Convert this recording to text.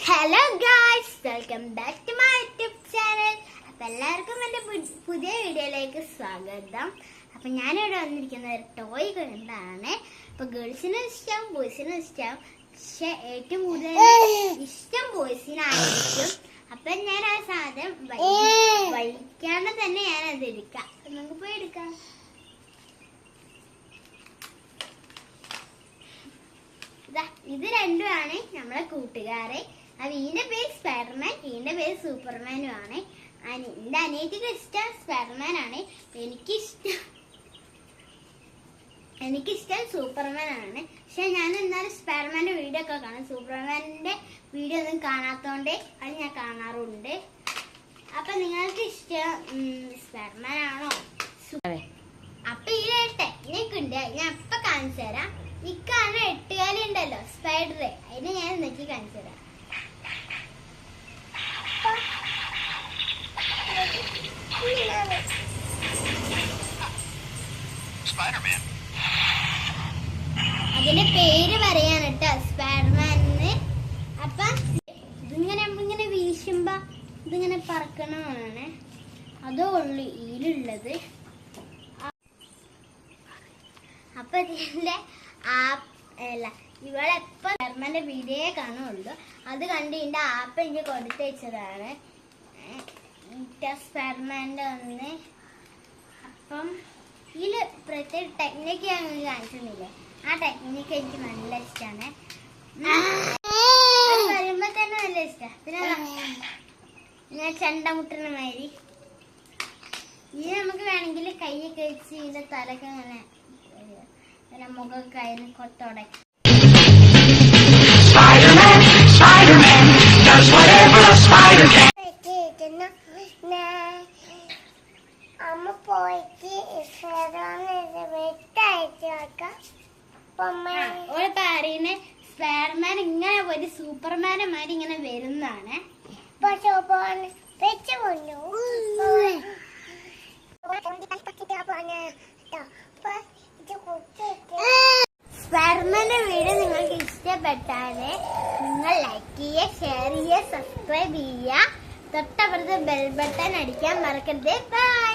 Hello guys, welcome back to my YouTube channel. അപ്പം എല്ലാവർക്കും എൻ്റെ പുതിയ വീഡിയോയിലേക്ക് സ്വാഗതം. അപ്പം ഞാനിവിടെ വന്നിരിക്കുന്ന ഒരു ടോയ് കൊണ്ടാണ്. അപ്പോൾ ഗേൾസിനും ഇഷ്ടം, ബോയ്സിനും ഇഷ്ടം. പക്ഷെ ഏറ്റവും കൂടുതൽ ഇഷ്ടം ബോയ്സിനായിരിക്കും. അപ്പം ഞാൻ ആ സാധനം വലിക്കാണ്ട് തന്നെ ഞാനത് എടുക്കാം. നമുക്ക് പോയി എടുക്കാം. ഇത് രണ്ടുമാണ് നമ്മളെ കൂട്ടുകാരെ. അത് ഇതിന്റെ പേര് സ്പൈഡർമാൻ, ഇതിന്റെ പേര് സൂപ്പർമാനും ആണ്. എന്റെ അനിയത്തിക്ക് ഇഷ്ടം സ്പൈഡർമാൻ ആണ്. എനിക്കിഷ്ടം സൂപ്പർമാൻ ആണ്. പക്ഷെ ഞാൻ എന്നാലും സ്പൈഡർമാന്റെ വീഡിയോ ഒക്കെ കാണും. സൂപ്പർമാനിന്റെ വീഡിയോ ഒന്നും കാണാത്തോണ്ട് അത് ഞാൻ കാണാറുണ്ട്. അപ്പൊ നിങ്ങൾക്ക് ഇഷ്ടം സ്പൈഡർമാൻ ആണോ? അപ്പൊ ഈ ടെക്നിക്ക് ഉണ്ട്, ഞാൻ അപ്പൊ കാണിച്ചു തരാം. ഇക്കാണ് 8 കാലി ഉണ്ടല്ലോ സ്പൈഡർ, അതിന് ഞാൻ നോക്കി കാണിച്ചു തരാം. അതിന്റെ പേര് പറയാണ് കേട്ടോ, സ്പൈഡർമാനിന്. അപ്പൊ ഇതിങ്ങനെ വീശുമ്പോ ഇതിങ്ങനെ പറക്കണമാണ്. അതോ ഉള്ളു ഇതിലുള്ളത്. അപ്പൊ ഇതിന്റെ ഇവളെപ്പോ സ്പൈഡർമാന്റെ വീഡിയോ കാണുള്ളൂ. അത് കണ്ട് ഇതിന്റെ ആപ്പ് എനിക്ക് കൊടുത്തു വെച്ചതാണ്, സ്പൈഡർമാന്റെ ഒന്ന്. അപ്പം ഇതില് പ്രത്യേക ടെക്നിക്ക് ഞാൻ കാണിച്ചിട്ടില്ലേ, ആ ടെക്നിക്ക് എനിക്ക് നല്ല ഇഷ്ടമാണ്. വരുമ്പോ തന്നെ നല്ല ഇഷ്ടമാണ്. പിന്നെ ഞാൻ ചെണ്ടമുട്ടുന്ന മാതിരി ഇത് നമുക്ക് വേണമെങ്കിൽ കൈയൊക്കെ വെച്ച് ഇതിന്റെ തലക്ക് അങ്ങനെ മുഖമൊക്കെ അതിന് കൊത്തോടെ. അമ്മ പോയിട്ട് പറയുന്ന സ്പൈഡർമാൻ ഇങ്ങനെ ഒരു സൂപ്പർമാനെ മാതിരി ഇങ്ങനെ വരുന്നതാണ്. സ്പൈഡർമാന്റെ വീഡിയോ നിങ്ങൾക്ക് ഇഷ്ടപ്പെട്ടാല് നിങ്ങൾ ലൈക്ക് ചെയ്യുക, ഷെയർ ചെയ്യുക, സബ്സ്ക്രൈബ് ചെയ്യുക. തൊട്ടപ്പുറത്ത് ബെൽ ബട്ടൺ അടിക്കാൻ മറക്കരുത്. ബൈ.